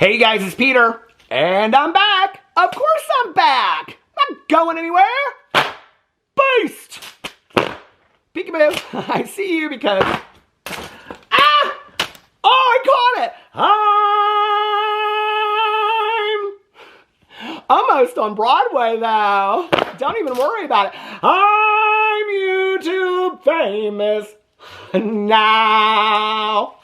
Hey guys, it's Peter, and I'm back. Of course I'm back. I'm not going anywhere. Beast. Peekaboo. I see you because... Ah! Oh, I caught it. I'm almost on Broadway, though. Don't even worry about it. I'm YouTube famous now.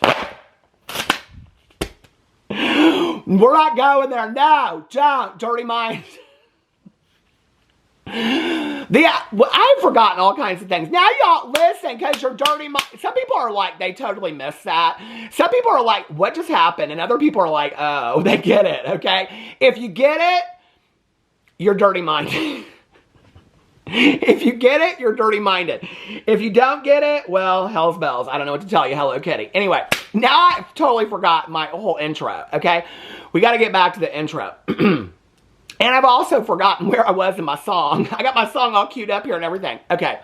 We're not going there. No, don't. Dirty mind. I've forgotten all kinds of things. Now y'all listen, because you're dirty mind. Some people are like, they totally missed that. Some people are like, what just happened? And other people are like, oh, they get it, okay? If you get it, you're dirty minded. If you get it, you're dirty minded. If you don't get it, well, hell's bells. I don't know what to tell you. Hello Kitty. Anyway, now I totally forgot my whole intro, okay? We got to get back to the intro. And I've also forgotten where I was in my song. I got my song all queued up here and everything. Okay.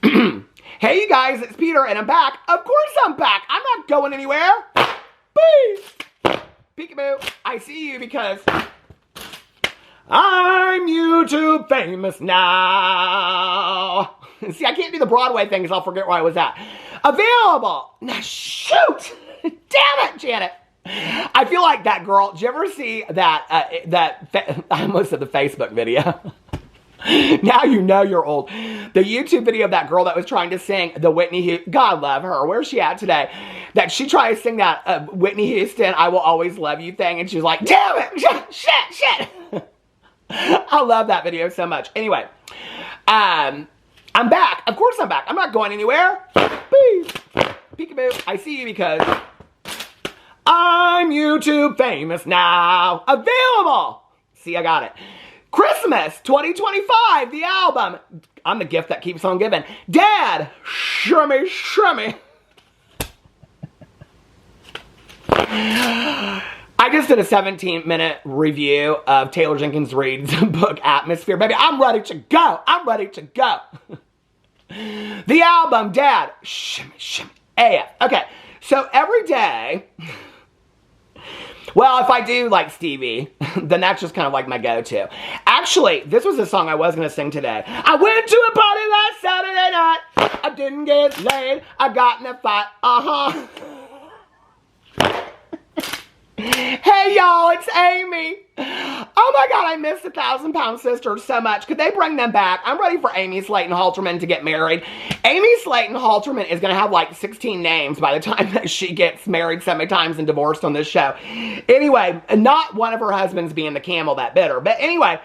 Hey, you guys, it's Peter, and I'm back. Of course I'm back. I'm not going anywhere. Peace. Peekaboo. I see you because I'm YouTube famous now. See, I can't do the Broadway thing because I'll forget where I was at. Available. Now, shoot. Damn it, Janet. I feel like that girl. Did you ever see that, I almost said the Facebook video. Now you know you're old. The YouTube video of that girl that was trying to sing the Whitney Houston. God love her. Where's she at today? That she tried to sing that Whitney Houston, I Will Always Love You thing. And she was like, damn it. Shit. I love that video so much. Anyway, I'm back. Of course I'm back. I'm not going anywhere. Peace. Peekaboo. I see you because I'm YouTube famous now. Available. See, I got it. Christmas 2025, the album. I'm the gift that keeps on giving. Dad, shrimmy. I just did a 17-minute review of Taylor Jenkins Reid's book, Atmosphere. Baby, I'm ready to go. The album, Dad, shimmy. AF. Okay, so every day... Well, if I do like Stevie, then that's just kind of like my go-to. Actually, this was a song I was going to sing today. I went to a party last Saturday night. I didn't get laid. I got in a fight. Hey, y'all, it's Amy. Oh, my God, I miss the 1,000-Pound Sisters so much. Could they bring them back? I'm ready for Amy Slayton-Halterman to get married. Amy Slayton-Halterman is going to have like 16 names by the time that she gets married so many times and divorced on this show. Anyway, not one of her husbands being the camel that bitter. But anyway,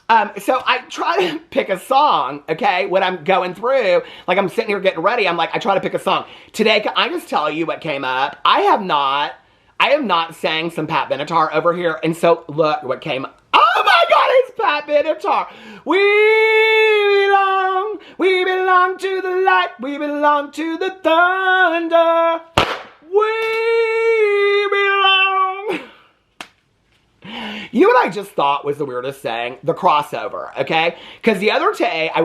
so I try to pick a song, okay, when I'm going through. Like, I'm sitting here getting ready. I'm like, I try to pick a song. Today, can I just tell you what came up? I am not sang some Pat Benatar over here, and so look what came up. Oh my God, it's Pat Benatar. We belong to the light, we belong to the thunder. We belong. You know what I just thought was the weirdest thing? The crossover, okay? Because the other day, I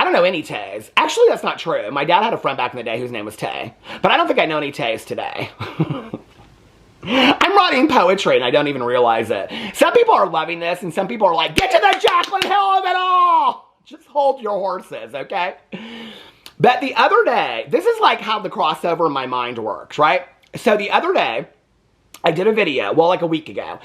don't know any Tays. Actually, that's not true. My dad had a friend back in the day whose name was Tay. But I don't think I know any Tays today. I'm writing poetry and I don't even realize it. Some people are loving this and some people are like, get to the Jaclyn Hill of it all! Just hold your horses, okay? But the other day, this is like how the crossover in my mind works, right? So the other day, I did a video, well, like a week ago.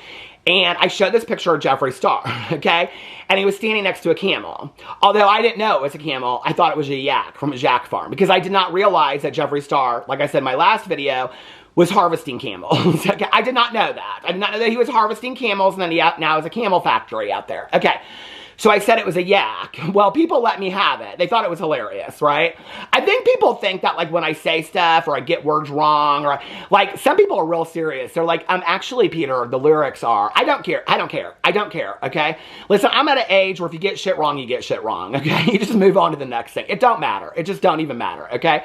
And I showed this picture of Jeffree Star, okay? And he was standing next to a camel. Although I didn't know it was a camel, I thought it was a yak from a yak farm. Because I did not realize that Jeffree Star, like I said in my last video, was harvesting camels. Okay? I did not know that. I did not know that he was harvesting camels and then he now has a camel factory out there. Okay. So I said it was a yak. Well, people let me have it. They thought it was hilarious, right? I think people think that, like, when I say stuff or I get words wrong or, like, some people are real serious. They're like, actually, Peter, the lyrics are, I don't care, okay? Listen, I'm at an age where if you get shit wrong, you get shit wrong, okay? You just move on to the next thing. It don't matter. It just don't even matter, okay?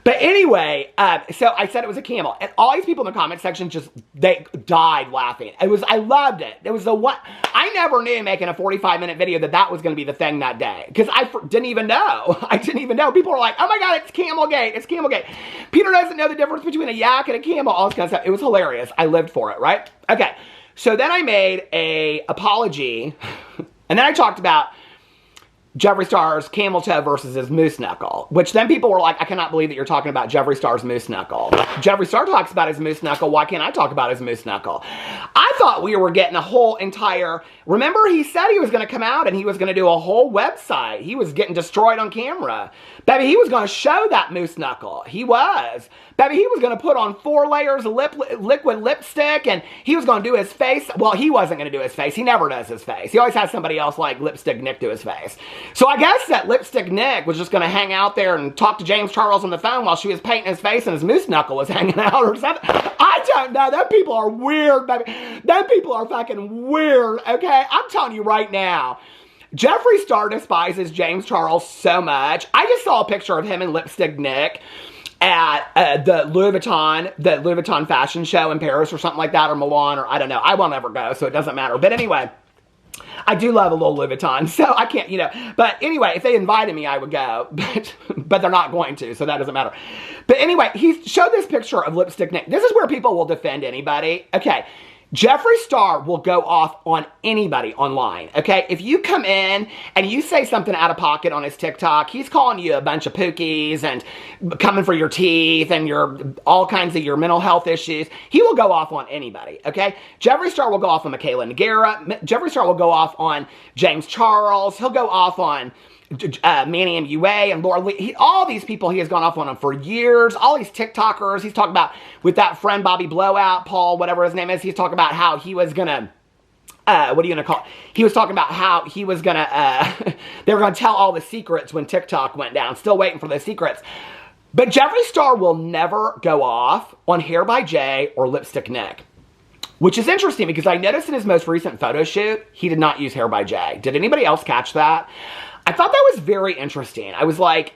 But anyway, so I said it was a camel. And all these people in the comment section they died laughing. I loved it. It was the one, I never knew making a 45-minute video video that was going to be the thing that day. Because I didn't even know. I didn't even know. People were like, oh my God, it's Camelgate. It's Camelgate. Peter doesn't know the difference between a yak and a camel. All this kind of stuff. It was hilarious. I lived for it, right? Okay. So then I made a apology. And then I talked about Jeffree Star's camel toe versus his moose knuckle, which then people were like, I cannot believe that you're talking about Jeffree Star's moose knuckle. Jeffree Star talks about his moose knuckle. Why can't I talk about his moose knuckle? I thought we were getting a whole entire, remember he said he was going to come out and he was going to do a whole website. He was getting destroyed on camera. Baby, he was going to show that moose knuckle. He was. Baby, he was going to put on 4 layers of liquid lipstick, and he was going to do his face. Well, he wasn't going to do his face. He never does his face. He always has somebody else like Lipstick Nick do his face. So I guess that Lipstick Nick was just going to hang out there and talk to James Charles on the phone while she was painting his face and his moose knuckle was hanging out or something. I don't know. Them people are weird, baby. Them people are fucking weird, okay? I'm telling you right now. Jeffree Star despises James Charles so much. I just saw a picture of him and Lipstick Nick at the Louis Vuitton fashion show in Paris or something like that, or Milan, or I don't know. I won't ever go, so it doesn't matter. But anyway, I do love a little Louis Vuitton, so I can't, you know. But anyway, if they invited me, I would go. But they're not going to, so that doesn't matter. But anyway, he showed this picture of Lipstick Nick. This is where people will defend anybody. Okay. Jeffree Star will go off on anybody online, okay? If you come in and you say something out of pocket on his TikTok, he's calling you a bunch of pookies and coming for your teeth and all kinds of your mental health issues. He will go off on anybody, okay? Jeffree Star will go off on Michaela Nogueira. Jeffree Star will go off on James Charles. He'll go off on Manny MUA and Laura Lee. All these people he has gone off on them for years. All these TikTokers. He's talking about with that friend Bobby Blowout, Paul, whatever his name is. He's talking about how he was gonna, what are you gonna call it? He was talking about how he was gonna, they were gonna tell all the secrets when TikTok went down. Still waiting for those secrets. But Jeffree Star will never go off on Hair by Jay or Lipstick Nick. Which is interesting because I noticed in his most recent photo shoot, he did not use Hair by Jay. Did anybody else catch that? I thought that was very interesting. I was like,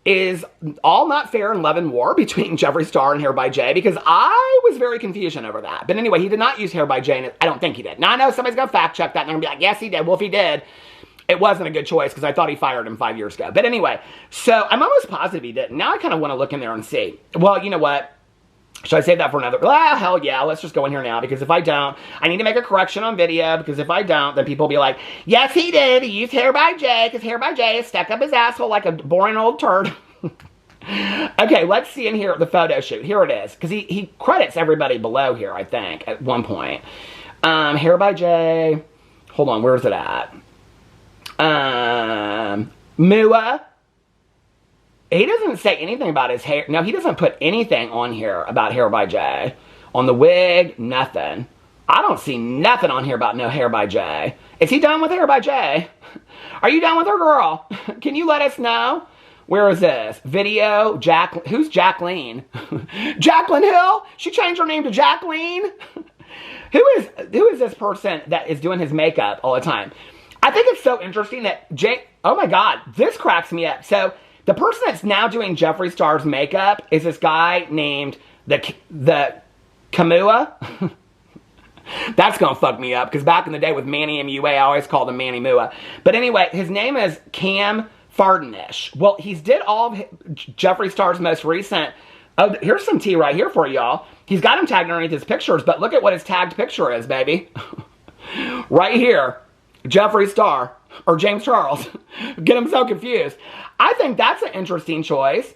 is all not fair in love and war between Jeffree Star and Hair by Jay? Because I was very confused over that. But anyway, he did not use Hair by Jay, and I don't think he did. Now, I know somebody's going to fact check that, and they're going to be like, yes, he did. Well, if he did, it wasn't a good choice because I thought he fired him 5 years ago. But anyway, so I'm almost positive he didn't. Now I kind of want to look in there and see. Well, you know what? Should I save that for another? Well, hell yeah, let's just go in here now, because if I don't, I need to make a correction on video, because if I don't, then people will be like, yes, he did. He used Hair by Jay, because Hair by Jay is stuck up his asshole like a boring old turd. Okay, let's see in here the photo shoot. Here it is, because he credits everybody below here, I think, at one point. Hair by Jay. Hold on, where's it at? Mua. He doesn't say anything about his hair. No, he doesn't put anything on here about Hair by Jay. On the wig, nothing. I don't see nothing on here about no Hair by Jay. Is he done with Hair by Jay? Are you done with her, girl? Can you let us know? Where is this? Video, who's Jaclyn? Jaclyn Hill? She changed her name to Jaclyn? Who is this person that is doing his makeup all the time? I think it's so interesting that oh my God, this cracks me up. So, the person that's now doing Jeffree Star's makeup is this guy named the Kamua. That's going to fuck me up, because back in the day with Manny MUA, I always called him Manny Mua. But anyway, his name is Cam Fardenish. Well, he's did all of Jeffree Star's most recent. Oh, here's some tea right here for y'all. He's got him tagged underneath his pictures, but look at what his tagged picture is, baby. Right here. Jeffree Star. Or James Charles. Get him so confused. I think that's an interesting choice.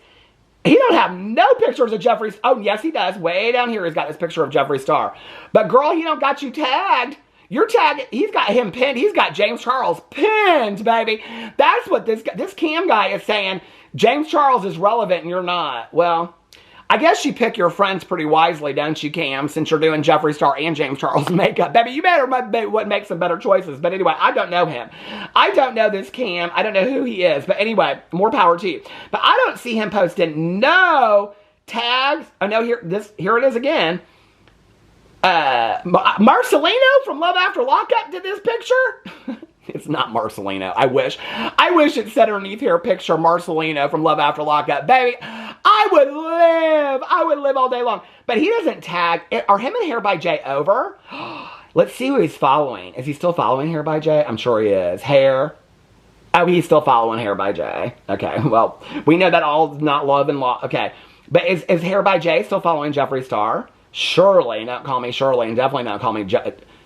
He don't have no pictures of Jeffree. Oh, yes, he does. Way down here, he's got this picture of Jeffree Star. But, girl, he don't got you tagged. You're tagged. He's got him pinned. He's got James Charles pinned, baby. That's what this Cam guy is saying. James Charles is relevant and you're not. Well, I guess you pick your friends pretty wisely, don't you, Cam, since you're doing Jeffree Star and James Charles makeup. Baby, you better make some better choices. But anyway, I don't know him. I don't know this Cam. I don't know who he is. But anyway, more power to you. But I don't see him posting no tags. Oh, no, here it is again. Marcelino from Love After Lockup did this picture. It's not Marcelino. I wish it said underneath here, picture Marcelino from Love After Lockup. Baby, I would live all day long. But he doesn't tag. Are him and Hair by Jay over? Let's see who he's following. Is he still following Hair by Jay? I'm sure he is. Hair. Oh, he's still following Hair by Jay. Okay, well, we know that all is not love and law. Okay, but is Hair by Jay still following Jeffree Star? Surely, don't call me Shirley, and definitely don't call me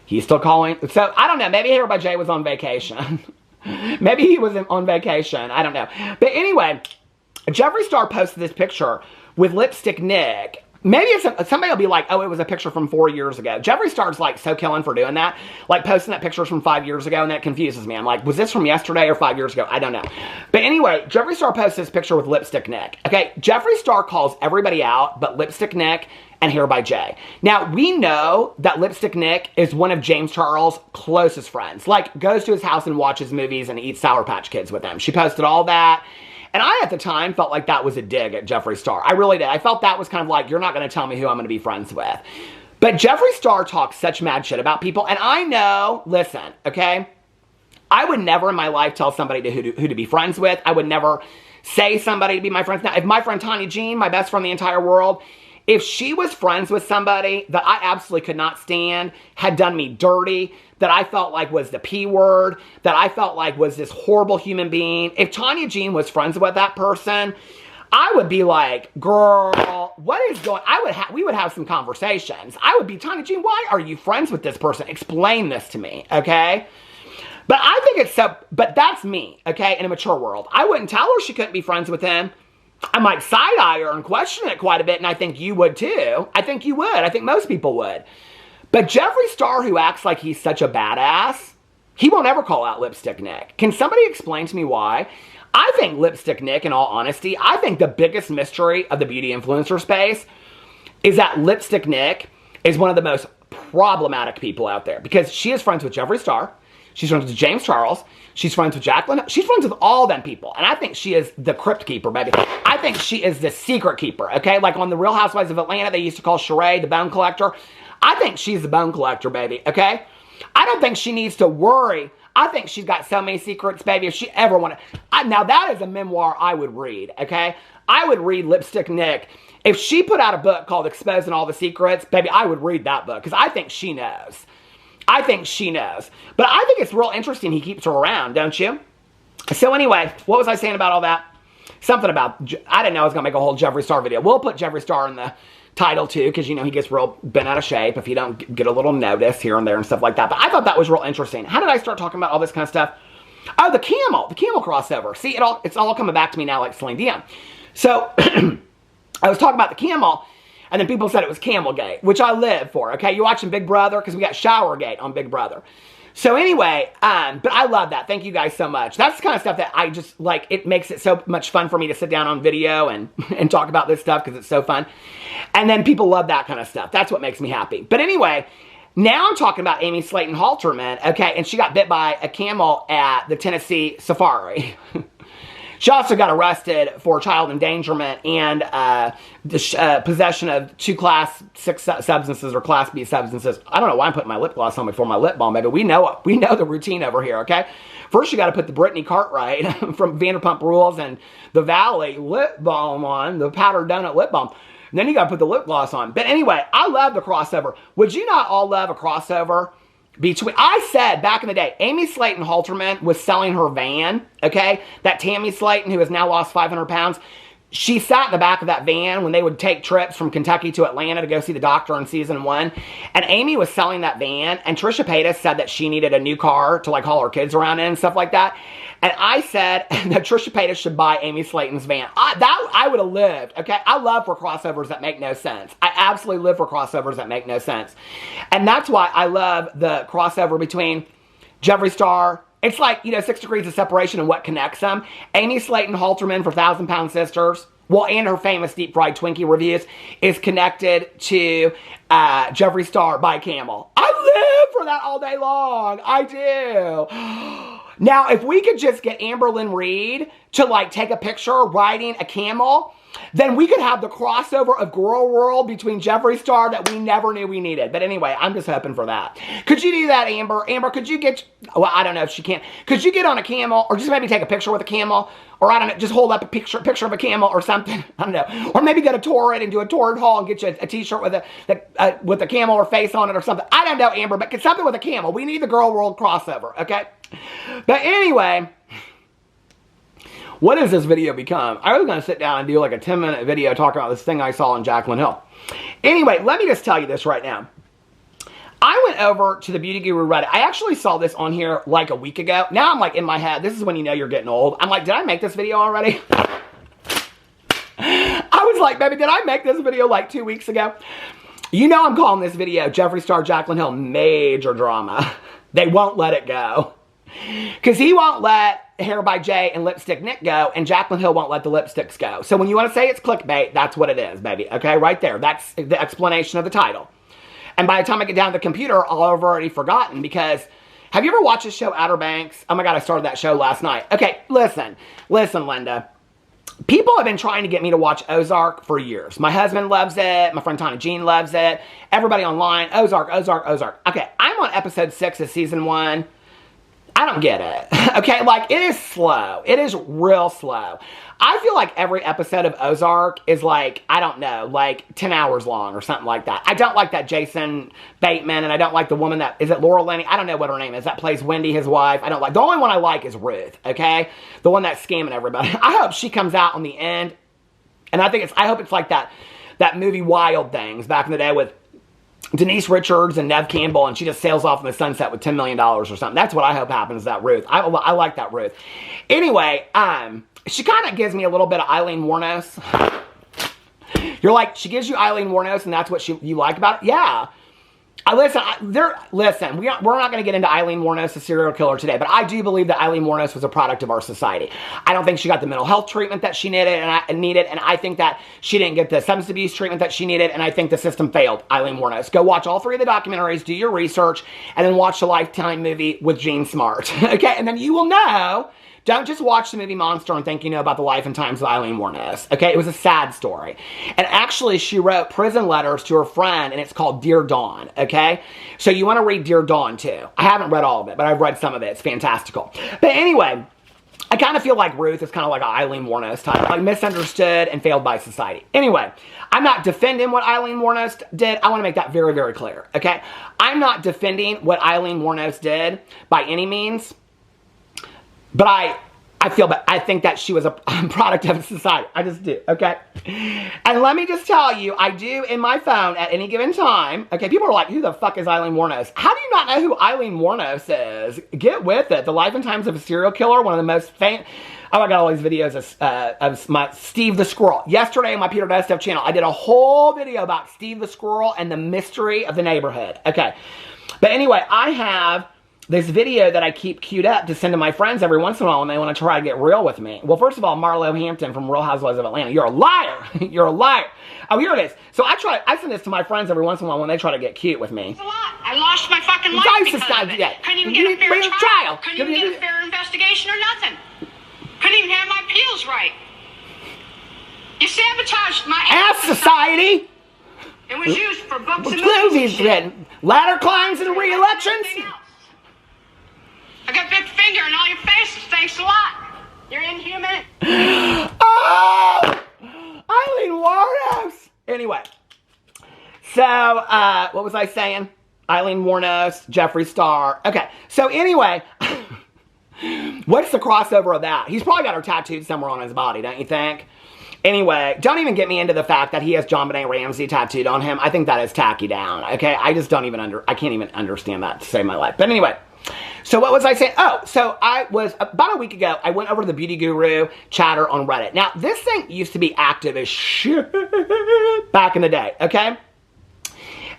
he's still calling. So, I don't know. Maybe Hair by Jay was on vacation. Maybe he was on vacation. I don't know. But anyway, Jeffree Star posted this picture with Lipstick Nick. Maybe somebody will be like, oh, it was a picture from 4 years ago. Jeffree Star's like so killing for doing that. Like posting that pictures from 5 years ago, and that confuses me. I'm like, was this from yesterday or 5 years ago? I don't know. But anyway, Jeffree Star posted this picture with Lipstick Nick. Okay, Jeffree Star calls everybody out but Lipstick Nick and Hair by Jay. Now, we know that Lipstick Nick is one of James Charles' closest friends. Like, goes to his house and watches movies and eats Sour Patch Kids with him. She posted all that. And I, at the time, felt like that was a dig at Jeffree Star. I really did. I felt that was kind of like, you're not going to tell me who I'm going to be friends with. But Jeffree Star talks such mad shit about people. And I know, listen, okay? I would never in my life tell somebody who to be friends with. I would never say somebody to be my friends. Now, if my friend Tanya Jean, my best friend in the entire world, if she was friends with somebody that I absolutely could not stand, had done me dirty, that I felt like was the P word, that I felt like was this horrible human being, if Tanya Jean was friends with that person, I would be like, girl, what is going on? We would have some conversations. I would be, Tanya Jean, why are you friends with this person? Explain this to me, okay? But I think it's so, but that's me, okay, in a mature world. I wouldn't tell her she couldn't be friends with him. I might side-eye her and question it quite a bit, and I think you would too. I think you would. I think most people would. But Jeffree Star, who acts like he's such a badass, he won't ever call out Lipstick Nick. Can somebody explain to me why? I think Lipstick Nick, in all honesty, I think the biggest mystery of the beauty influencer space is that Lipstick Nick is one of the most problematic people out there. Because she is friends with Jeffree Star. She's friends with James Charles. She's friends with Jaclyn. She's friends with all them people. And I think she is the crypt keeper, baby. I think she is the secret keeper, okay? Like on the Real Housewives of Atlanta, they used to call Sheree the bone collector. I think she's the bone collector, baby, okay? I don't think she needs to worry. I think she's got so many secrets, baby, if she ever wanted. Now, that is a memoir I would read, okay? I would read Lipstick Nick. If she put out a book called Exposing All the Secrets, baby, I would read that book because I think she knows. I think she knows. But I think it's real interesting he keeps her around, don't you? So anyway, what was I saying about all that? Something about, I didn't know I was going to make a whole Jeffree Star video. We'll put Jeffree Star in the title too, because you know he gets real bent out of shape if you don't get a little notice here and there and stuff like that. But I thought that was real interesting. How did I start talking about all this kind of stuff? Oh, the camel crossover. See, it's all coming back to me now like Celine Dion. So I was talking about the camel, and then people said it was Camelgate, which I live for, okay? You watching Big Brother? Because we got Showergate on Big Brother. So anyway, but I love that. Thank you guys so much. That's the kind of stuff that I just, like, it makes it so much fun for me to sit down on video and talk about this stuff because it's so fun. And then people love that kind of stuff. That's what makes me happy. But anyway, now I'm talking about Amy Slayton Halterman, okay? And she got bit by a camel at the Tennessee Safari. She also got arrested for child endangerment and possession of 2 Class 6 substances or Class B substances. I don't know why I'm putting my lip gloss on before my lip balm, baby. We know the routine over here, okay? First, you got to put the Brittany Cartwright from Vanderpump Rules and the Valley lip balm on, the powdered donut lip balm. And then you got to put the lip gloss on. But anyway, I love the crossover. Would you not all love a crossover? I said back in the day, Amy Slayton Halterman was selling her van, okay? That Tammy Slayton, who has now lost 500 pounds, she sat in the back of that van when they would take trips from Kentucky to Atlanta to go see the doctor in season 1. And Amy was selling that van, and Trisha Paytas said that she needed a new car to like haul her kids around in and stuff like that. And I said that Trisha Paytas should buy Amy Slayton's van. I would have lived, okay? I love for crossovers that make no sense. I absolutely live for crossovers that make no sense. And that's why I love the crossover between Jeffree Star. It's like, 6 degrees of separation and what connects them. Amy Slayton Halterman for 1,000 Pound Sisters, well, and her famous deep fried Twinkie reviews, is connected to Jeffree Star by Camel. I live for that all day long. I do. Now, if we could just get Amberlynn Reed to, like, take a picture riding a camel, then we could have the crossover of Girl World between Jeffree Star that we never knew we needed. But anyway, I'm just hoping for that. Could you do that, Amber? Amber, could you get, well, I don't know if she can. Could you get on a camel or just maybe take a picture with a camel? Or I don't know, just hold up a picture of a camel or something. I don't know. Or maybe go to Torrid and do a Torrid haul and get you a t-shirt with a camel or face on it or something. I don't know, Amber, but get something with a camel. We need the Girl World crossover, okay? But anyway, what has this video become? I was going to sit down and do like a 10-minute video talking about this thing I saw on Jaclyn Hill. Anyway, let me just tell you this right now. I went over to the Beauty Guru Reddit. I actually saw this on here like a week ago. Now I'm like in my head, this is when you know you're getting old. I'm like, did I make this video already? I was like, baby, did I make this video like 2 weeks ago? You know I'm calling this video Jeffree Star, Jaclyn Hill, major drama. They won't let it go. Because he won't let Hair by Jay and Lipstick Nick go, and Jaclyn Hill won't let the lipsticks go. So when you want to say it's clickbait, that's what it is, baby. Okay, right there. That's the explanation of the title. And by the time I get down to the computer, I'll have already forgotten because, have you ever watched the show Outer Banks? Oh my God, I started that show last night. Okay, listen, Linda. People have been trying to get me to watch Ozark for years. My husband loves it. My friend Tana Jean loves it. Everybody online, Ozark. Okay, I'm on episode 6 of season 1. I don't get it. Okay, like, it is slow. It is real slow. I feel like every episode of Ozark is like, I don't know, like 10 hours long or something like that. I don't like that Jason Bateman, and I don't like the woman that, is it Laura Linney? I don't know what her name is. That plays Wendy, his wife. I don't like, the only one I like is Ruth, okay? The one that's scamming everybody. I hope she comes out on the end, and I hope it's like that movie Wild Things back in the day with Denise Richards and Nev Campbell, and she just sails off in the sunset with $10 million or something. That's what I hope happens to that Ruth. I like that Ruth. Anyway, she kind of gives me a little bit of Eileen Wuornos. You're like, she gives you Eileen Wuornos and that's what you like about it? Yeah. Listen, we're not going to get into Eileen Wuornos, the serial killer, today, but I do believe that Eileen Wuornos was a product of our society. I don't think she got the mental health treatment that she needed, and I think that she didn't get the substance abuse treatment that she needed, and I think the system failed Eileen Wuornos. Go watch all 3 of the documentaries, do your research, and then watch the Lifetime movie with Gene Smart, okay? And then you will know. Don't just watch the movie Monster and think you know about the life and times of Eileen Wuornos. Okay, it was a sad story. And actually, she wrote prison letters to her friend, and it's called Dear Dawn, okay? So you want to read Dear Dawn, too. I haven't read all of it, but I've read some of it. It's fantastical. But anyway, I kind of feel like Ruth is kind of like an Eileen Wuornos type, like misunderstood and failed by society. Anyway, I'm not defending what Eileen Wuornos did. I want to make that very, very clear, okay? I'm not defending what Eileen Wuornos did by any means. But I think that she was a product of society. I just do, okay? And let me just tell you, I do in my phone at any given time, okay, people are like, who the fuck is Eileen Wuornos? How do you not know who Eileen Wuornos is? Get with it. The Life and Times of a Serial Killer, one of the most famous. Oh, I got all these videos of my Steve the Squirrel. Yesterday on my Peter Does Stuff channel, I did a whole video about Steve the Squirrel and the mystery of the neighborhood. Okay. But anyway, I have this video that I keep queued up to send to my friends every once in a while when they want to try to get real with me. Well, first of all, Marlo Hampton from Real Housewives of Atlanta, you're a liar. You're a liar. Oh, here it is. So I send this to my friends every once in a while when they try to get cute with me. It's a lot. I lost my fucking life because of it. Yeah. Couldn't even get a fair trial. Couldn't even get a fair investigation or nothing. Couldn't even have my appeals right. You sabotaged my ass society. It was used for books and movies. Ladder climbs and re-elections. I got big finger in all your faces. Thanks a lot. You're inhuman. Oh! Eileen Wuornos. Anyway. So, what was I saying? Eileen Wuornos, Jeffree Star. Okay. So, anyway. What's the crossover of that? He's probably got her tattooed somewhere on his body, don't you think? Anyway, don't even get me into the fact that he has John Benet Ramsey tattooed on him. I think that is tacky down, okay? I just don't even I can't even understand that to save my life. But anyway. So what was I saying? Oh, so I was, about a week ago, I went over to the Beauty Guru chatter on Reddit. Now, this thing used to be active as shit back in the day, okay?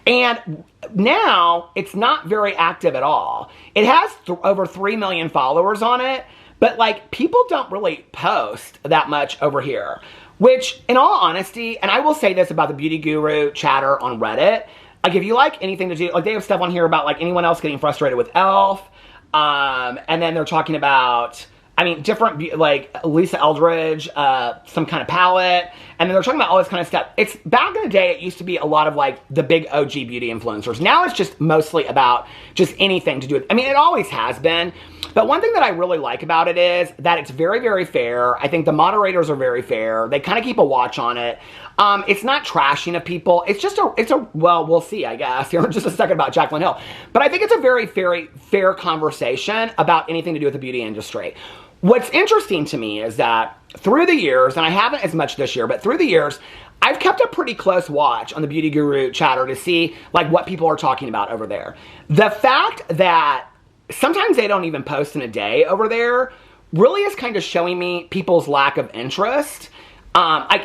And now, it's not very active at all. It has over 3 million followers on it, but, like, people don't really post that much over here. Which, in all honesty, and I will say this about the Beauty Guru chatter on Reddit, like, if you like anything to do, like, they have stuff on here about, like, anyone else getting frustrated with e.l.f., and then they're talking about I mean, different, like Lisa Eldridge, some kind of palette. And then they're talking about all this kind of stuff. It's back in the day, it used to be a lot of like the big OG beauty influencers. Now it's just mostly about just anything to do with, I mean, it always has been. But one thing that I really like about it is that it's very, very fair. I think the moderators are very fair. They kind of keep a watch on it. It's not trashing of people. It's just well, we'll see, I guess, here in just a second about Jaclyn Hill. But I think it's a very fair conversation about anything to do with the beauty industry. What's interesting to me is that through the years, and I haven't as much this year, but through the years, I've kept a pretty close watch on the Beauty Guru chatter to see like what people are talking about over there. The fact that sometimes they don't even post in a day over there really is kind of showing me people's lack of interest.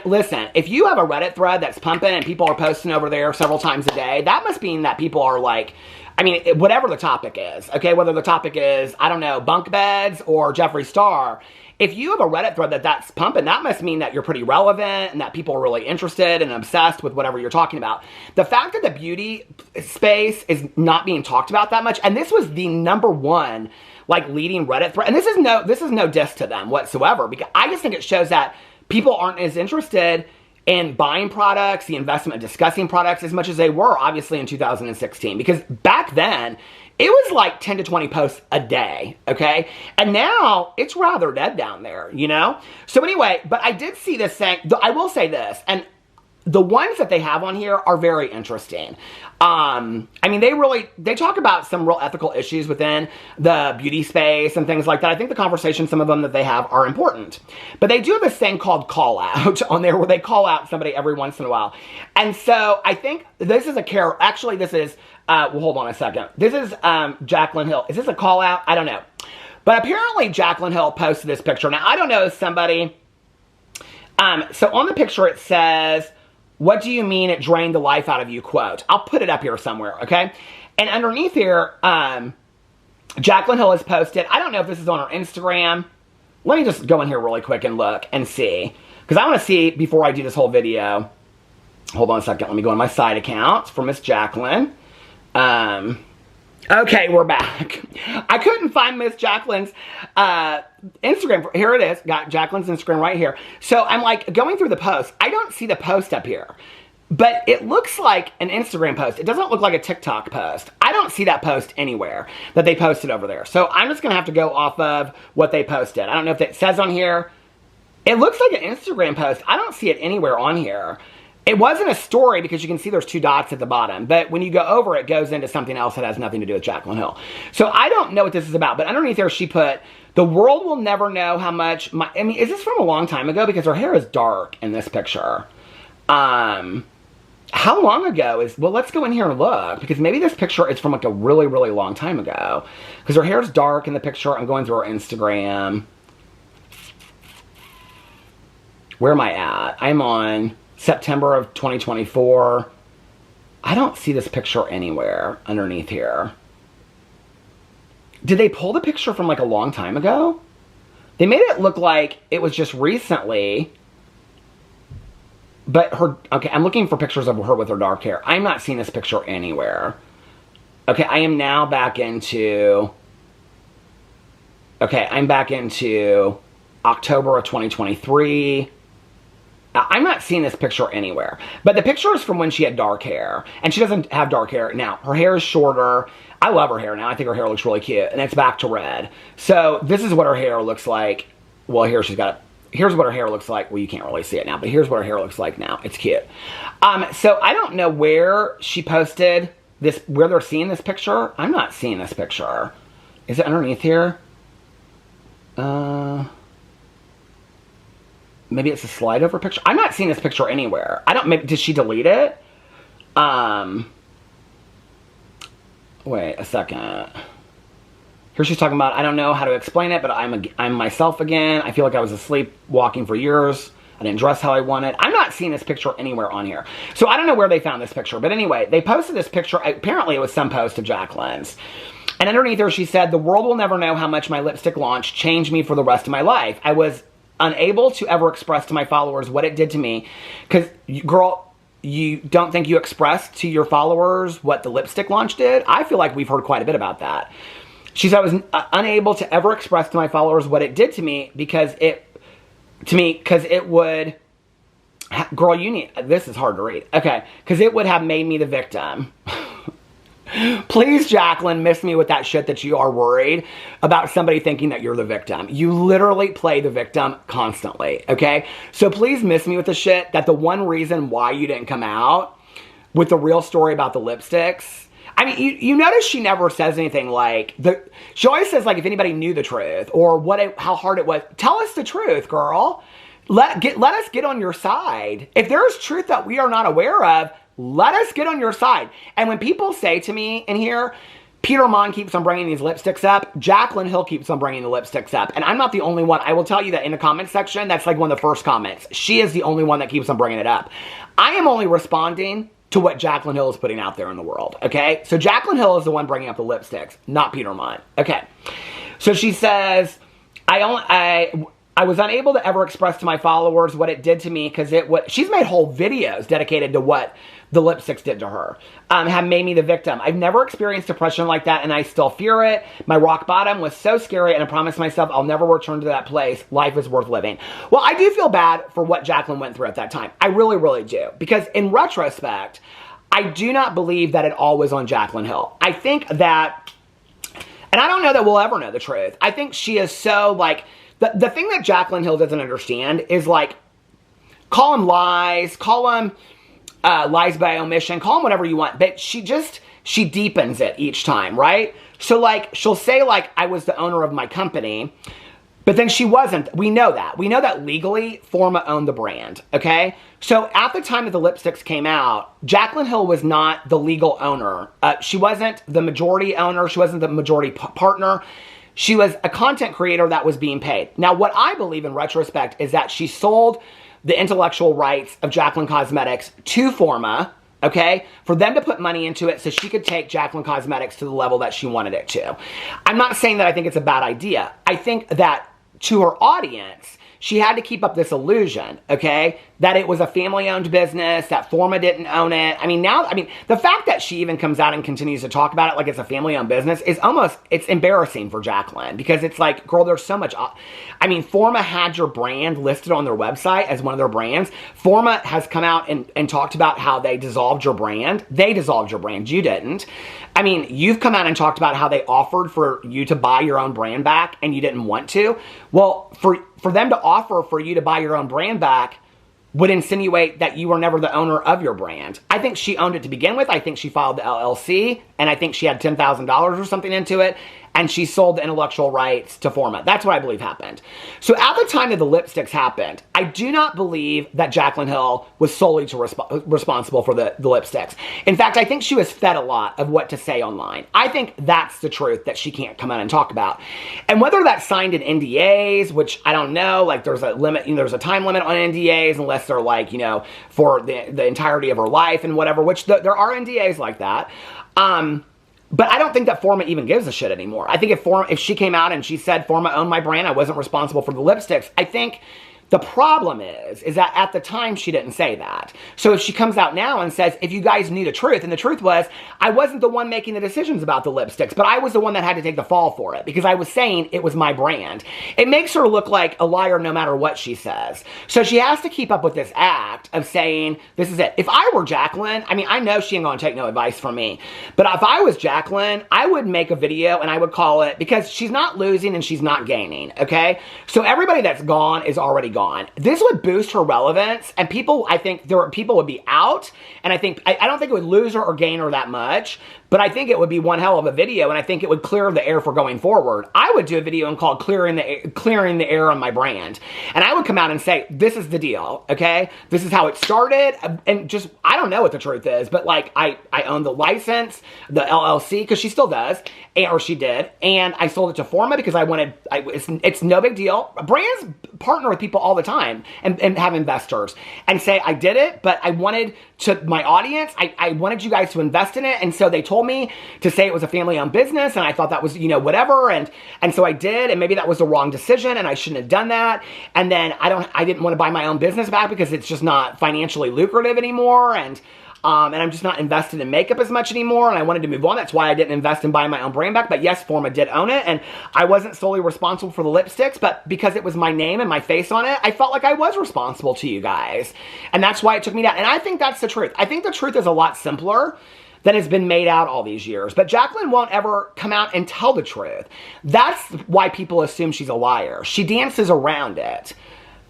Listen, if you have a Reddit thread that's pumping and people are posting over there several times a day, that must mean that people are like, I mean, whatever the topic is, okay? Whether the topic is, I don't know, bunk beds or Jeffree Star, if you have a Reddit thread that's pumping, that must mean that you're pretty relevant and that people are really interested and obsessed with whatever you're talking about. The fact that the beauty space is not being talked about that much, and this was the #1 like leading Reddit thread, and this is no diss to them whatsoever, because I just think it shows that people aren't as interested in buying products, the investment of discussing products as much as they were, obviously, in 2016. Because back then, it was like 10 to 20 posts a day, okay? And now, it's rather dead down there, you know? So anyway, but I did see this thing. I will say this, and the ones that they have on here are very interesting. I mean, they talk about some real ethical issues within the beauty space and things like that. I think the conversations, some of them that they have, are important. But they do have this thing called call out on there where they call out somebody every once in a while. And so I think this is actually this is, well, hold on a second. This is Jaclyn Hill. Is this a call out? I don't know. But apparently Jaclyn Hill posted this picture. Now, I don't know if somebody, so on the picture it says, "What do you mean it drained the life out of you?" quote. I'll put it up here somewhere, okay? And underneath here, Jaclyn Hill has posted, I don't know if this is on her Instagram. Let me just go in here really quick and look and see. Because I want to see, before I do this whole video, hold on a second, let me go on my side account for Miss Jaclyn. Okay, we're back. I couldn't find Miss Jaclyn's Instagram. Here it is. Got Jaclyn's Instagram right here. So I'm like going through the post. I don't see the post up here. But it looks like an Instagram post. It doesn't look like a TikTok post. I don't see that post anywhere that they posted over there. So I'm just going to have to go off of what they posted. I don't know if it says on here. It looks like an Instagram post. I don't see it anywhere on here. It wasn't a story because you can see there's 2 dots at the bottom. But when you go over, it goes into something else that has nothing to do with Jaclyn Hill. So I don't know what this is about. But underneath there, she put, "The world will never know how much my..." I mean, is this from a long time ago? Because her hair is dark in this picture. How long ago is... Well, let's go in here and look. Because maybe this picture is from like a really, really long time ago. Because her hair is dark in the picture. I'm going through her Instagram. Where am I at? I'm on September of 2024. I don't see this picture anywhere underneath here. Did they pull the picture from like a long time ago? They made it look like it was just recently. But her... Okay, I'm looking for pictures of her with her dark hair. I'm not seeing this picture anywhere. Okay, I am now back into... Okay, I'm back into October of 2023. I'm not seeing this picture anywhere. But the picture is from when she had dark hair. And she doesn't have dark hair now. Her hair is shorter. I love her hair now. I think her hair looks really cute. And it's back to red. So this is what her hair looks like. Well, here she's got... Here's what her hair looks like. Well, you can't really see it now. But here's what her hair looks like now. It's cute. So I don't know where she posted this... Where they're seeing this picture. I'm not seeing this picture. Is it underneath here? Maybe it's a slide over picture. I'm not seeing this picture anywhere. I don't... Maybe, did she delete it? Wait a second. Here she's talking about, I don't know how to explain it, but I'm myself again. I feel like I was asleep walking for years. I didn't dress how I wanted. I'm not seeing this picture anywhere on here. So I don't know where they found this picture. But anyway, they posted this picture. Apparently it was some post of Jaclyn's. And underneath her she said, "The world will never know how much my lipstick launch changed me for the rest of my life. I was unable to ever express to my followers what it did to me." Because, girl, you don't think you expressed to your followers what the lipstick launch did? I feel like we've heard quite a bit about that. She said, I was unable to ever express to my followers what it did to me because it would, girl, you need, this is hard to read. Okay, because it would have made me the victim. Please, Jaclyn, miss me with that shit that you are worried about somebody thinking that you're the victim. You literally play the victim constantly, okay? So please miss me with the shit that the one reason why you didn't come out with the real story about the lipsticks. I mean, you notice she never says anything like, she always says, like, if anybody knew the truth or how hard it was. Tell us the truth, girl. Let us get on your side. If there is truth that we are not aware of, let us get on your side. And when people say to me in here, Peter Monn keeps on bringing these lipsticks up, Jaclyn Hill keeps on bringing the lipsticks up. And I'm not the only one. I will tell you that in the comment section, that's like one of the first comments. She is the only one that keeps on bringing it up. I am only responding to what Jaclyn Hill is putting out there in the world, okay? So Jaclyn Hill is the one bringing up the lipsticks, not Peter Monn. Okay. So she says, I was unable to ever express to my followers what it did to me because she's made whole videos dedicated to what the lipsticks did to her, have made me the victim. I've never experienced depression like that, and I still fear it. My rock bottom was so scary, and I promised myself I'll never return to that place. Life is worth living. Well, I do feel bad for what Jaclyn went through at that time. I really, really do. Because in retrospect, I do not believe that it all was on Jaclyn Hill. I think that, and I don't know that we'll ever know the truth. I think she is so, like, the thing that Jaclyn Hill doesn't understand is, like, call them lies, call them lies by omission, call them whatever you want, but she deepens it each time, right? So, like, she'll say, like, I was the owner of my company, but then she wasn't. We know that. We know that legally, Forma owned the brand, okay? So, at the time that the lipsticks came out, Jaclyn Hill was not the legal owner. She wasn't the majority owner. She wasn't the majority partner. She was a content creator that was being paid. Now, what I believe in retrospect is that she sold the intellectual rights of Jaclyn Cosmetics to Forma, okay, for them to put money into it so she could take Jaclyn Cosmetics to the level that she wanted it to. I'm not saying that I think it's a bad idea. I think that to her audience, she had to keep up this illusion, okay, that it was a family-owned business, that Forma didn't own it. I mean, the fact that she even comes out and continues to talk about it like it's a family-owned business is it's embarrassing for Jaclyn, because it's like, girl, there's so much, I mean, Forma had your brand listed on their website as one of their brands. Forma has come out and talked about how they dissolved your brand. They dissolved your brand. You didn't. I mean, you've come out and talked about how they offered for you to buy your own brand back and you didn't want to. Well, for them to offer for you to buy your own brand back would insinuate that you were never the owner of your brand. I think she owned it to begin with. I think she filed the LLC, and I think she had $10,000 or something into it, and she sold the intellectual rights to Forma. That's what I believe happened. So at the time that the lipsticks happened, I do not believe that Jaclyn Hill was solely responsible for the lipsticks. In fact, I think she was fed a lot of what to say online. I think that's the truth that she can't come out and talk about. And whether that's signed in NDAs, which I don't know, like there's a limit, there's a time limit on NDAs unless they're like, for the entirety of her life and whatever, which there are NDAs like that. But I don't think that Forma even gives a shit anymore. I think if she came out and she said Forma owned my brand, I wasn't responsible for the lipsticks, I think the problem is that at the time she didn't say that. So if she comes out now and says, if you guys knew the truth, and the truth was, I wasn't the one making the decisions about the lipsticks, but I was the one that had to take the fall for it because I was saying it was my brand. It makes her look like a liar no matter what she says. So she has to keep up with this act of saying, this is it. If I were Jaclyn, I mean, I know she ain't gonna take no advice from me, but if I was Jaclyn, I would make a video and I would call it, because she's not losing and she's not gaining, okay? So everybody that's gone is already gone. This would boost her relevance, and people would be out, and I don't think it would lose her or gain her that much, but I think it would be one hell of a video, and I think it would clear the air for going forward. I would do a video and call clearing the air on my brand, and I would come out and say, this is the deal, okay? This is how it started, and just, I don't know what the truth is, but like, I own the license, the LLC, because she still does, or she did, and I sold it to Forma because it's no big deal. Brands partner with people all the time and have investors and say, I did it, but I wanted to my audience, I wanted you guys to invest in it, and so they told me to say it was a family-owned business, and I thought that was, whatever, and so I did, and maybe that was the wrong decision, and I shouldn't have done that, and then I didn't want to buy my own business back because it's just not financially lucrative anymore, and And I'm just not invested in makeup as much anymore, and I wanted to move on. That's why I didn't invest in buying my own brand back. But yes, Forma did own it, and I wasn't solely responsible for the lipsticks, but because it was my name and my face on it, I felt like I was responsible to you guys. And that's why it took me down. And I think that's the truth. I think the truth is a lot simpler than has been made out all these years. But Jaclyn won't ever come out and tell the truth. That's why people assume she's a liar. She dances around it.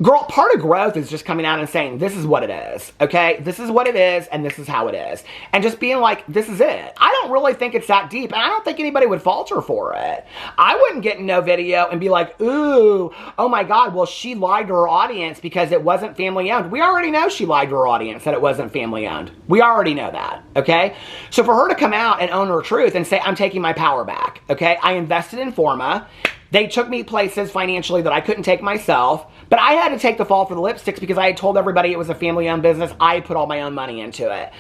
Girl, part of growth is just coming out and saying, this is what it is, okay? This is what it is, and this is how it is. And just being like, this is it. I don't really think it's that deep, and I don't think anybody would falter for it. I wouldn't get in no video and be like, ooh, oh my God, well, she lied to her audience because it wasn't family owned. We already know she lied to her audience that it wasn't family owned. We already know that, okay? So for her to come out and own her truth and say, I'm taking my power back, okay? I invested in Forma. They took me places financially that I couldn't take myself, but I had to take the fall for the lipsticks because I had told everybody it was a family-owned business. I put all my own money into it.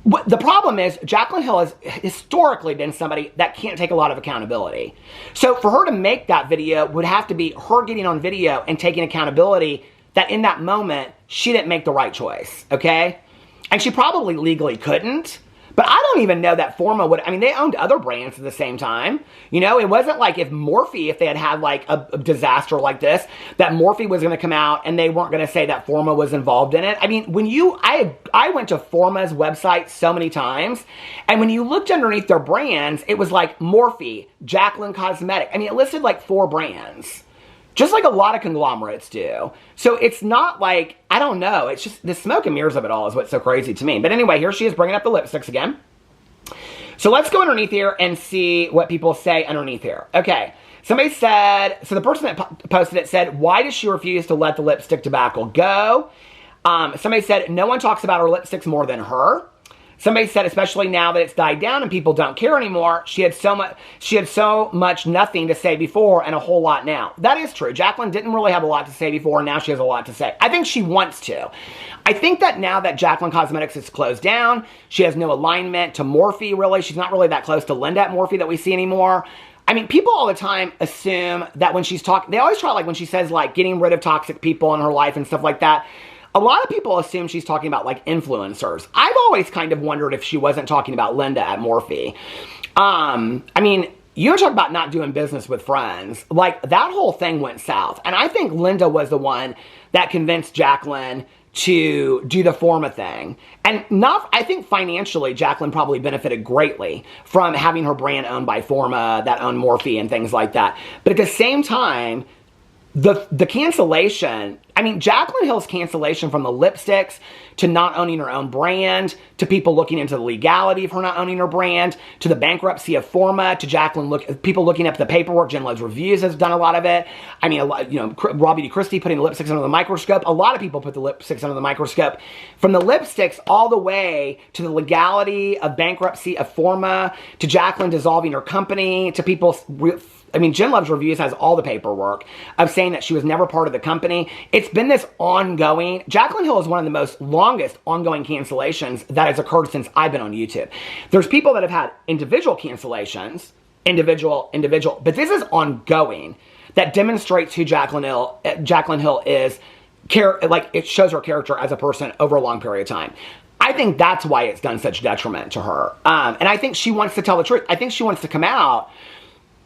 The problem is, Jaclyn Hill has historically been somebody that can't take a lot of accountability. So for her to make that video would have to be her getting on video and taking accountability that in that moment, she didn't make the right choice, okay? And she probably legally couldn't. But I don't even know that Forma would, I mean, they owned other brands at the same time. You know, it wasn't like if Morphe, if they had had like a disaster like this, that Morphe was going to come out and they weren't going to say that Forma was involved in it. I mean, when I went to Forma's website so many times, and when you looked underneath their brands, it was like Morphe, Jaclyn Cosmetic. I mean, it listed like 4 brands. Just like a lot of conglomerates do. So it's not like, I don't know, it's just the smoke and mirrors of it all is what's so crazy to me. But anyway, here she is bringing up the lipsticks again. So let's go underneath here and see what people say underneath here. Okay, somebody said, so the person that posted it said, why does she refuse to let the lipstick debacle go? Somebody said, no one talks about her lipsticks more than her. Somebody said, especially now that it's died down and people don't care anymore, she had so much nothing to say before and a whole lot now. That is true. Jaclyn didn't really have a lot to say before, and now she has a lot to say. I think she wants to. I think that now that Jaclyn Cosmetics is closed down, she has no alignment to Morphe, really. She's not really that close to Linda at Morphe that we see anymore. I mean, people all the time assume that when she's talking, they always try, like when she says like getting rid of toxic people in her life and stuff like that, a lot of people assume she's talking about like influencers. I've always kind of wondered if she wasn't talking about Linda at Morphe. I mean, you talk about not doing business with friends. Like that whole thing went south. And I think Linda was the one that convinced Jaclyn to do the Forma thing. And I think financially, Jaclyn probably benefited greatly from having her brand owned by Forma that owned Morphe and things like that. But at the same time, the cancellation, I mean, Jaclyn Hill's cancellation from the lipsticks to not owning her own brand, to people looking into the legality of her not owning her brand, to the bankruptcy of Forma, to people looking up the paperwork. Jen Love's Reviews has done a lot of it. I mean, Robbie D. Christie putting the lipsticks under the microscope. A lot of people put the lipsticks under the microscope. From the lipsticks all the way to the legality of bankruptcy of Forma, to Jaclyn dissolving her company, to people... I mean, Jen Love's Reviews has all the paperwork of saying that she was never part of the company. It's been this ongoing... Jaclyn Hill is one of the most longest ongoing cancellations that has occurred since I've been on YouTube. There's people that have had individual cancellations, individual, but this is ongoing. That demonstrates who Jaclyn Hill is. Like, it shows her character as a person over a long period of time. I think that's why it's done such detriment to her. And I think she wants to tell the truth. I think she wants to come out...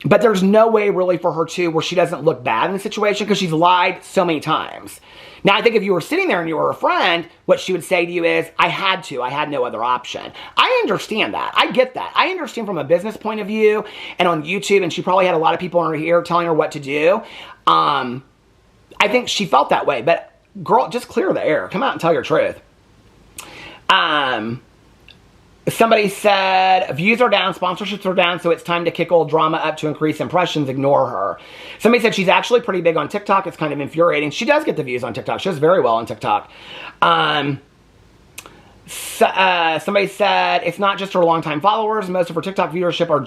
But there's no way really for her to where she doesn't look bad in the situation because she's lied so many times. Now, I think if you were sitting there and you were a friend, what she would say to you is, I had no other option. I understand that. I get that. I understand from a business point of view and on YouTube, and she probably had a lot of people in her ear telling her what to do. I think she felt that way. But girl, just clear the air. Come out and tell your truth. Somebody said, views are down, sponsorships are down, so it's time to kick old drama up to increase impressions. Ignore her. Somebody said she's actually pretty big on TikTok. It's kind of infuriating. She does get the views on TikTok. She does very well on TikTok. Somebody said it's not just her longtime followers. Most of her TikTok viewership are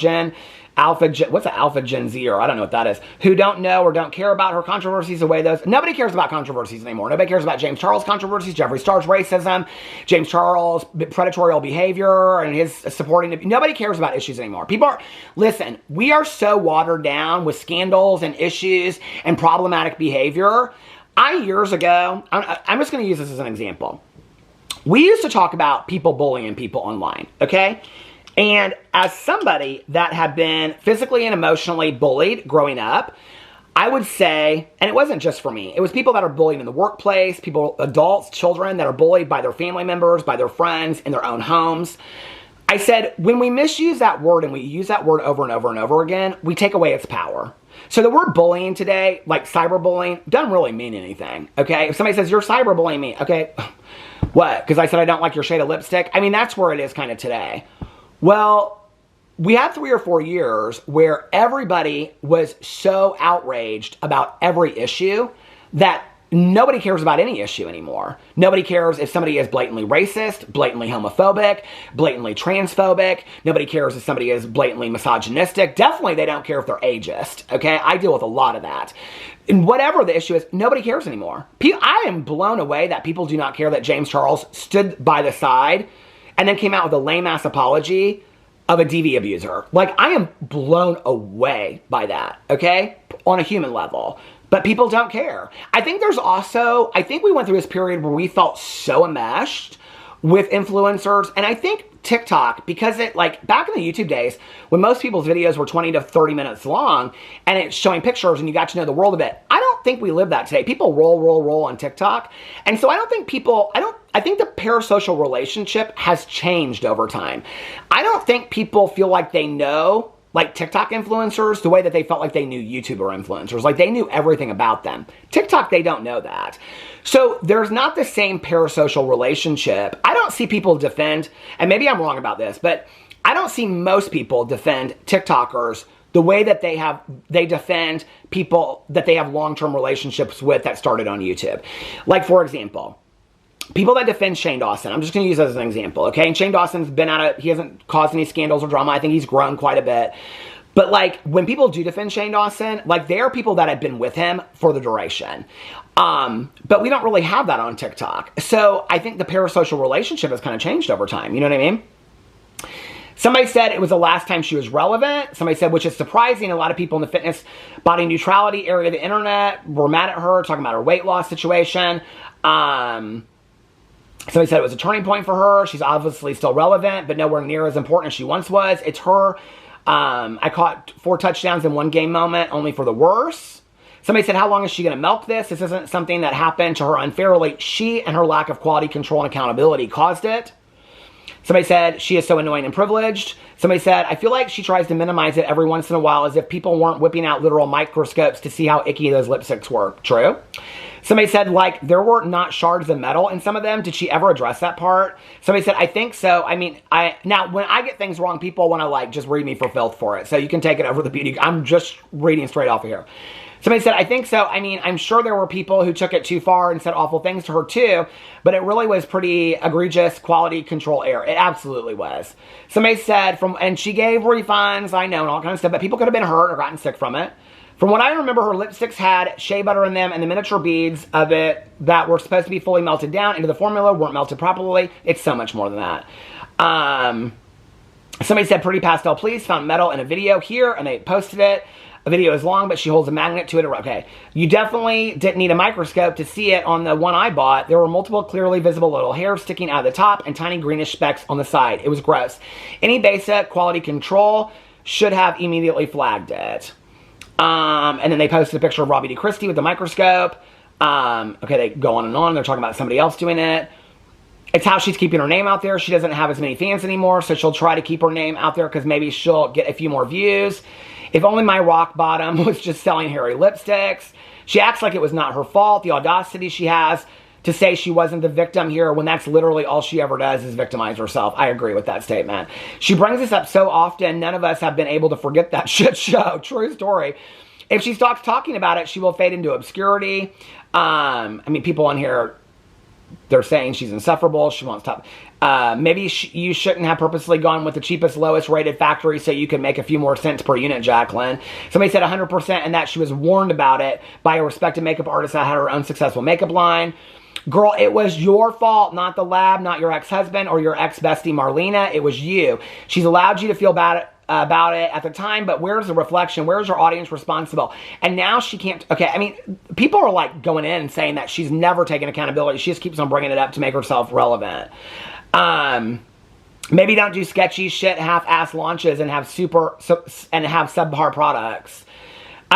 what's an Alpha Gen Z, or I don't know what that is, who don't know or don't care about her controversies the way those. Nobody cares about controversies anymore. Nobody cares about James Charles controversies, Jeffree Star's racism, James Charles' predatory behavior, and his supporting. Nobody cares about issues anymore. Listen, we are so watered down with scandals and issues and problematic behavior. Years ago, I'm just going to use this as an example. we used to talk about people bullying people online, okay? And as somebody that had been physically and emotionally bullied growing up, I would say, and it wasn't just for me, it was people that are bullied in the workplace, people, adults, children that are bullied by their family members, by their friends, in their own homes. I said, when we misuse that word and we use that word over and over and over again, we take away its power. So the word bullying today, like cyberbullying, doesn't really mean anything, okay? If somebody says, you're cyberbullying me, okay, what? Because I said I don't like your shade of lipstick? I mean, that's where it is kind of today. Well, we had 3 or 4 years where everybody was so outraged about every issue that nobody cares about any issue anymore. Nobody cares if somebody is blatantly racist, blatantly homophobic, blatantly transphobic. Nobody cares if somebody is blatantly misogynistic. Definitely they don't care if they're ageist, okay? I deal with a lot of that. And whatever the issue is, nobody cares anymore. I am blown away that people do not care that James Charles stood by the side and then came out with a lame-ass apology of a DV abuser. Like, I am blown away by that, okay? On a human level. But people don't care. I think there's also, I think we went through this period where we felt so enmeshed with influencers. And I think TikTok, because it, like, back in the YouTube days, when most people's videos were 20 to 30 minutes long, and it's showing pictures and you got to know the world a bit, I don't think we live that today. People roll on TikTok. And so I don't think people, I think the parasocial relationship has changed over time. I don't think people feel like they know, like TikTok influencers, the way that they felt like they knew YouTuber influencers. Like they knew everything about them. TikTok, they don't know that. So there's not the same parasocial relationship. I don't see people defend, and maybe I'm wrong about this, but I don't see most people defend TikTokers the way that they defend people that they have long-term relationships with that started on YouTube. Like, for example, people that defend Shane Dawson, I'm just going to use that as an example, okay? And Shane Dawson's been out of, he hasn't caused any scandals or drama. I think he's grown quite a bit. But, like, when people do defend Shane Dawson, like, they are people that have been with him for the duration. But we don't really have that on TikTok. So I think the parasocial relationship has kind of changed over time. You know what I mean? Somebody said it was the last time she was relevant. Somebody said, which is surprising, a lot of people in the fitness body neutrality area of the internet were mad at her, talking about her weight loss situation. Somebody said it was a turning point for her. She's obviously still relevant, but nowhere near as important as she once was. It's her. I caught 4 touchdowns in one game moment, only for the worse. Somebody said, how long is she going to milk this? This isn't something that happened to her unfairly. She and her lack of quality control and accountability caused it. Somebody said, she is so annoying and privileged. Somebody said, I feel like she tries to minimize it every once in a while as if people weren't whipping out literal microscopes to see how icky those lipsticks were. True. Somebody said, like, there were not shards of metal in some of them. Did she ever address that part? Somebody said, I think so. I mean, now, when I get things wrong, people want to, like, just read me for filth for it. So you can take it over the beauty. I'm just reading straight off of here. Somebody said, I think so. I mean, I'm sure there were people who took it too far and said awful things to her too, but it really was pretty egregious quality control error. It absolutely was. Somebody said, and she gave refunds, I know, and all kinds of stuff, but people could have been hurt or gotten sick from it. From what I remember, her lipsticks had shea butter in them, and the miniature beads of it that were supposed to be fully melted down into the formula weren't melted properly. It's so much more than that. Somebody said, pretty pastel please, found metal in a video here, and they posted it. A video is long, but she holds a magnet to it. Okay, you definitely didn't need a microscope to see it on the one I bought. There were multiple clearly visible little hairs sticking out of the top and tiny greenish specks on the side. It was gross. Any basic quality control should have immediately flagged it. And then they posted a picture of Robbie DeChristie with the microscope. Okay, they go on and on. They're talking about somebody else doing it. It's how she's keeping her name out there. She doesn't have as many fans anymore, so she'll try to keep her name out there because maybe she'll get a few more views. If only my rock bottom was just selling hairy lipsticks. She acts like it was not her fault. The audacity she has to say she wasn't the victim here when that's literally all she ever does is victimize herself. I agree with that statement. She brings this up so often, none of us have been able to forget that shit show. True story. If she stops talking about it, she will fade into obscurity. I mean, people on here, they're saying she's insufferable. She won't stop. Maybe you shouldn't have purposely gone with the cheapest, lowest rated factory so you could make a few more cents per unit, Jaclyn. Somebody said 100% and that she was warned about it by a respected makeup artist that had her own successful makeup line. Girl, it was your fault, not the lab, not your ex-husband or your ex-bestie Marlena. It was you. She's allowed you to feel bad about it at the time, but where's the reflection? Where's her audience responsible? And now she can't, okay, I mean, people are like going in and saying that she's never taken accountability. She just keeps on bringing it up to make herself relevant. Maybe don't do sketchy shit, half-ass launches and have subpar products.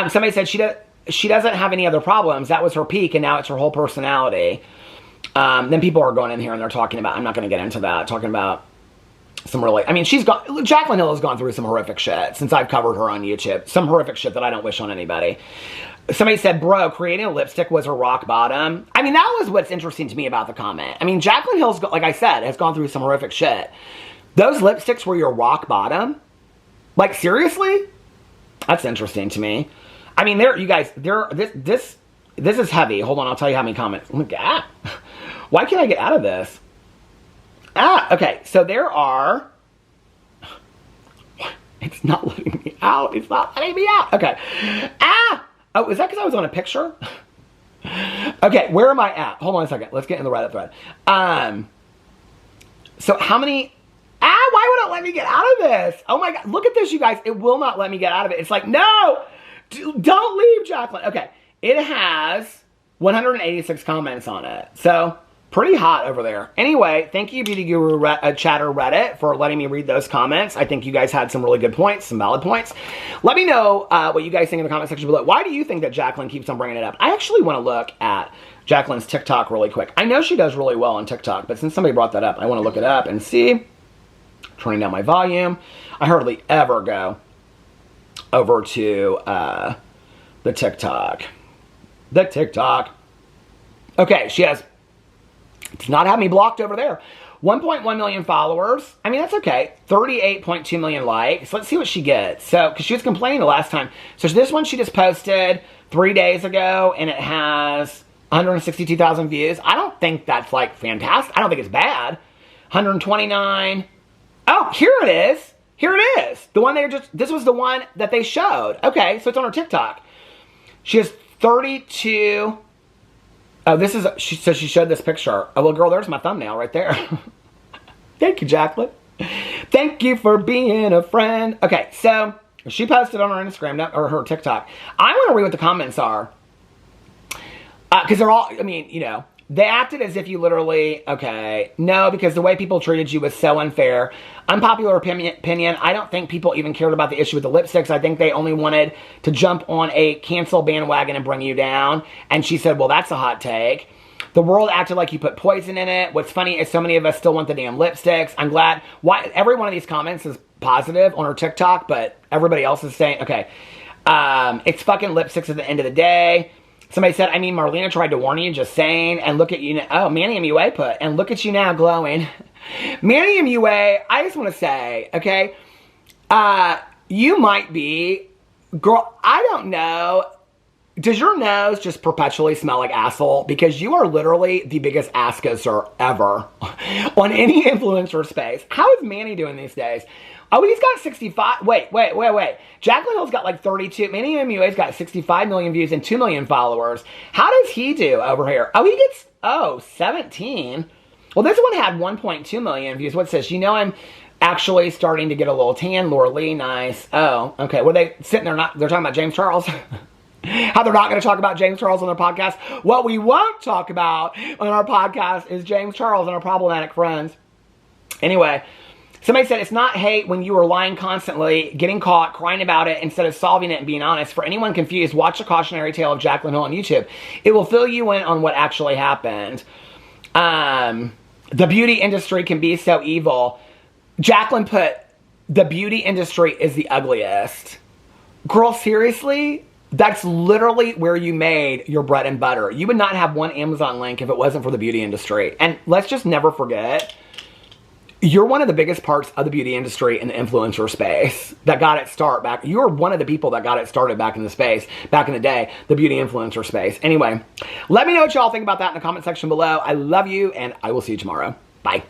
Somebody said she doesn't have any other problems. That was her peak, and now it's her whole personality. Then people are going in here and they're talking about, I'm not going to get into that, talking about some really, I mean, Jaclyn Hill has gone through some horrific shit since I've covered her on YouTube. Some horrific shit that I don't wish on anybody. Somebody said, bro, creating a lipstick was her rock bottom. I mean, that was what's interesting to me about the comment. I mean, Jaclyn Hill's, like I said, has gone through some horrific shit. Those lipsticks were your rock bottom? Like, seriously? That's interesting to me. I mean, you guys, this is heavy. Hold on, I'll tell you how many comments. Oh my God. Why can't I get out of this? Okay, so there are... It's not letting me out. It's not letting me out. Okay. Oh, is that because I was on a picture? Okay, where am I at? Hold on a second. Let's get in the Reddit thread. So how many... why would it let me get out of this? Oh my God, look at this, you guys. It will not let me get out of it. It's like, no! Don't leave, Jaclyn. Okay, it has 186 comments on it. So... pretty hot over there. Anyway, thank you, Beauty Guru Chatter Reddit, for letting me read those comments. I think you guys had some really good points, some valid points. Let me know what you guys think in the comment section below. Why do you think that Jaclyn keeps on bringing it up? I actually want to look at Jaclyn's TikTok really quick. I know she does really well on TikTok, but since somebody brought that up, I want to look it up and see. Turning down my volume. I hardly ever go over to the TikTok. The TikTok. Okay, she has... It's not having me blocked over there. 1.1 million followers. I mean, that's okay. 38.2 million likes. Let's see what she gets. So, because she was complaining the last time. So this one she just posted 3 days ago, and it has 162,000 views. I don't think that's, like, fantastic. I don't think it's bad. 129. Oh, here it is. Here it is. The one this was the one that they showed. Okay, so it's on her TikTok. She has 32... Oh, this is, she showed this picture. Oh, well, girl, there's my thumbnail right there. Thank you, Jaclyn. Thank you for being a friend. Okay, so she posted on her Instagram, or her TikTok. I want to read what the comments are. Because they're all, I mean, you know, they acted as if you literally, okay, no, because the way people treated you was so unfair. Unpopular opinion, I don't think people even cared about the issue with the lipsticks. I think they only wanted to jump on a cancel bandwagon and bring you down. And she said, well, that's a hot take. The world acted like you put poison in it. What's funny is so many of us still want the damn lipsticks. I'm glad. Every one of these comments is positive on her TikTok, but everybody else is saying, okay, it's fucking lipsticks at the end of the day. Somebody said, I mean, Marlena tried to warn you, just saying, and look at you now. Oh, Manny MUA put, and look at you now glowing. Manny MUA, I just want to say, okay, you might be, girl, I don't know. Does your nose just perpetually smell like asshole? Because you are literally the biggest ass kisser ever on any influencer space. How is Manny doing these days? Oh, he's got 65. Wait. Jaclyn Hill's got like 32. Manny MUA's got 65 million views and 2 million followers. How does he do over here? Oh, he gets, 17. Well, this one had 1.2 million views. What's this? You know, I'm actually starting to get a little tan. Laura Lee, nice. Oh, okay. Were they sitting there they're talking about James Charles? How they're not going to talk about James Charles on their podcast? What we won't talk about on our podcast is James Charles and our problematic friends. Anyway, somebody said, it's not hate when you are lying constantly, getting caught, crying about it, instead of solving it and being honest. For anyone confused, watch the cautionary tale of Jaclyn Hill on YouTube. It will fill you in on what actually happened. The beauty industry can be so evil. Jaclyn put, the beauty industry is the ugliest. Girl, seriously? That's literally where you made your bread and butter. You would not have one Amazon link if it wasn't for the beauty industry. And let's just never forget, you're one of the biggest parts of the beauty industry in the influencer space that got it started back. You're one of the people that got it started back in the space, back in the day, the beauty influencer space. Anyway, let me know what y'all think about that in the comment section below. I love you, and I will see you tomorrow. Bye.